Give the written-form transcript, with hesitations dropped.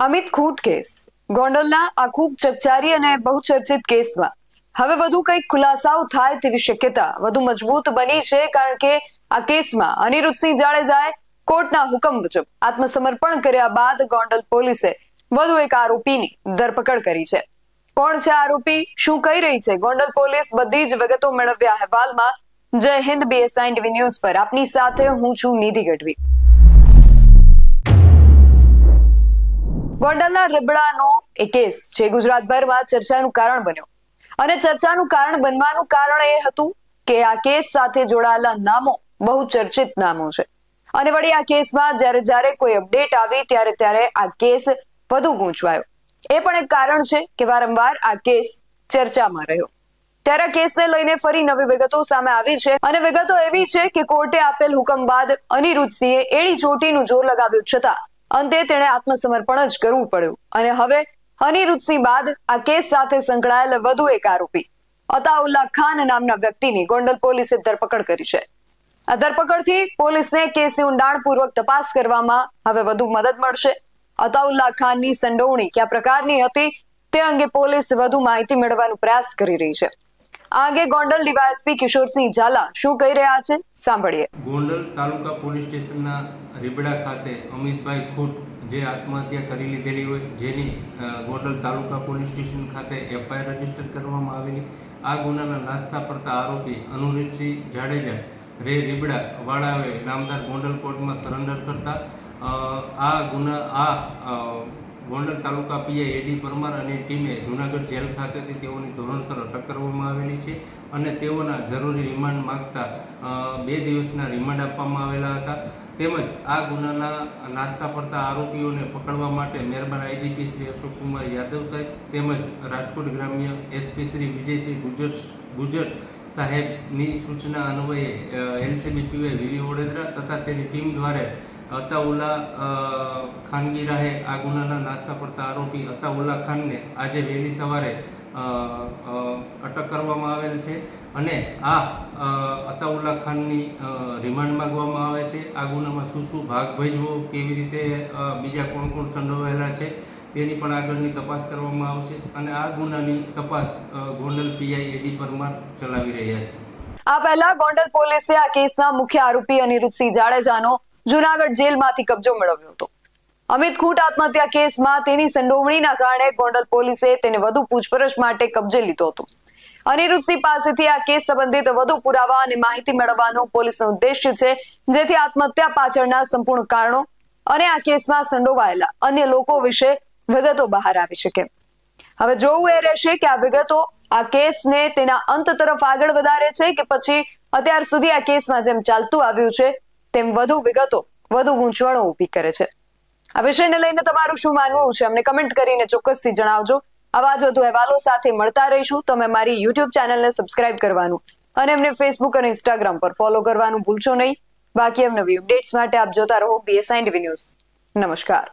Amit ખૂટ case ગોંડલના આ ખૂબ ચકચારી અને બહુચર્ચિત કેસમાં હવે વધુ કંઈક ખુલાસાઓ થાય તેવી શક્યતા વધુ મજબૂત બની છે, કારણ કે આ કેસમાં અનિરુદ્ધસિંહ જાડેજાએ કોર્ટના હુકમ મુજબ આત્મસમર્પણ કર્યા બાદ ગોંડલ પોલીસે વધુ એક આરોપીની ધરપકડ કરી છે. કોણ છે આરોપી, શું કહી રહી છે ગોંડલ પોલીસ, બધી જ વિગતો મેળવ્યા અહેવાલમાં જય હિન્દ BSI TV ન્યૂઝ પર આપની સાથે હું છું નિધિ ગઢવી. ગોંડલના રીબડાનો એ કેસ જે ગુજરાતભરમાં ચર્ચાનું કારણ બન્યો અને ચર્ચાનું કારણ બનવાનું કારણ એ હતું કે આ કેસ સાથે જોડાયેલા નામો બહુ ચર્ચિત નામો છે અને વળી આ કેસમાં જ્યારે કોઈ અપડેટ આવી ત્યારે આ કેસ વધુ ગૂંચવાયો. એ પણ એક કારણ છે કે વારંવાર આ કેસ ચર્ચામાં રહ્યો. ત્યારે આ કેસને લઈને ફરી નવી વિગતો સામે આવી છે અને વિગતો એવી છે કે કોર્ટે આપેલ હુકમ બાદ અનિરુદ્ધસિંહે એડી ચોટીનું જોર લગાવ્યું છતાં અંતે તેણે આત્મસમર્પણ જ કરવું પડ્યું અને હવે અનિરુદ્ધસિંહ બાદ આ કેસ સાથે સંકળાયેલ વધુ એક આરોપી અતાઉલ્લા ખાન નામના વ્યક્તિની ગોંડલ પોલીસે ધરપકડ કરી છે. આ ધરપકડથી પોલીસને કેસની ઊંડાણપૂર્વક તપાસ કરવામાં હવે વધુ મદદ મળશે. અતાઉલ્લા ખાનની સંડોવણી કયા પ્રકારની હતી તે અંગે પોલીસ વધુ માહિતી મેળવવાનો પ્રયાસ કરી રહી છે. આ અંગે ગોંડલ ડીવાયએસપી કિશોરસિંહ ઝાલા શું કહી રહ્યા છે, સાંભળીએ. ગોંડલ તાલુકા પોલીસ સ્ટેશનના રીબડા ખાતે અમિતભાઈ ખૂટ જે આત્મહત્યા કરી લીધેલી હોય, જેની ગોંડલ તાલુકા પોલીસ સ્ટેશન ખાતે FIR રજીસ્ટર કરવામાં આવેલી. આ ગુનાના નાસ્તા પડતા આરોપી અનિરુદ્ધસિંહ જાડેજા રે રીબડા વાળાએ નામદાર ગોંડલ કોર્ટમાં સરેન્ડર કરતા ગોંડલ તાલુકા PI AD પરમાર અને ટીમે જૂનાગઢ જેલ ખાતેથી તેઓની ધોરણસર અટક કરવામાં આવેલી છે અને તેઓના જરૂરી રિમાન્ડ માગતા 2 દિવસના રિમાન્ડ આપવામાં આવેલા હતા. તેમજ આ ગુનાના નાસ્તા પડતા આરોપીઓને પકડવા માટે મહેરબાન IGP શ્રી અશોકકુમાર યાદવ સાહેબ તેમજ રાજકોટ ગ્રામ્ય SP શ્રી વિજયસિંહ ગુજર સાહેબની સૂચના અન્વયે LCB PY વીવી વડોદરા તથા તેની ટીમ દ્વારા અતાઉલ્લા ખાનગી રાહે આ ગુનાના નાસ્તા પડતા આરોપી અતાઉલ્લા ખાનને આજે વહેલી સવારે અટક કરવામાં આવેલ છે અને આ અતાઉલ્લા ખાનની રિમાન્ડ માંગવામાં આવે છે. આ ગુનામાં શું ભાગ ભજવો, કેવી રીતે બીજા કોણ સંડોવાયેલા છે તેની પણ આગળની તપાસ કરવામાં આવશે અને આ ગુનાની તપાસ ગોંડલ PI AD પરમાર ચલાવી રહ્યા છે. આ પહેલા ગોંડલ પોલીસે આ કેસના મુખ્ય આરોપી અનિરુદ્ધસિંહ જાડેજાનો જૂનાગઢ જેલમાંથી કબજો મેળવ્યો હતો. અમિત ખૂટ આત્મહત્યા કેસમાં તેની સંડોવણીના કારણે ગોંડલ પોલીસે તેને વધુ પૂછપરછ માટે કબજે લીધો હતો. અનિરુદ્ધસિંહ પાસેથી આ કેસ સંબંધિત વધુ પુરાવા અને માહિતી મેળવવાનો પોલીસનો ઉદ્દેશ્ય છે, જેથી આત્મહત્યા પાછળના સંપૂર્ણ કારણો અને આ કેસમાં સંડોવાયેલા અન્ય લોકો વિશે વિગતો બહાર આવી શકે. હવે જોવું એ રહેશે કે આ વિગતો આ કેસને તેના અંત તરફ આગળ વધારે છે કે પછી અત્યાર સુધી આ કેસમાં જેમ ચાલતું આવ્યું છે તેમ વધુ વિગતો વધુ ગૂંચવણો ઊભી કરે છે. આ વિષયને લઈને તમારું શું માનવું છે અમને કમેન્ટ કરીને ચોક્કસથી જણાવજો. આવા જ વધુ અહેવાલો સાથે મળતા રહીશું. તમે મારી YouTube ચેનલને સબસ્ક્રાઇબ કરવાનું અને એમને Facebook અને Instagram પર ફોલો કરવાનું ભૂલશો નહીં. બાકી નવી અપડેટ્સ માટે આપ જોતા રહો BSI TV ન્યૂઝ. નમસ્કાર.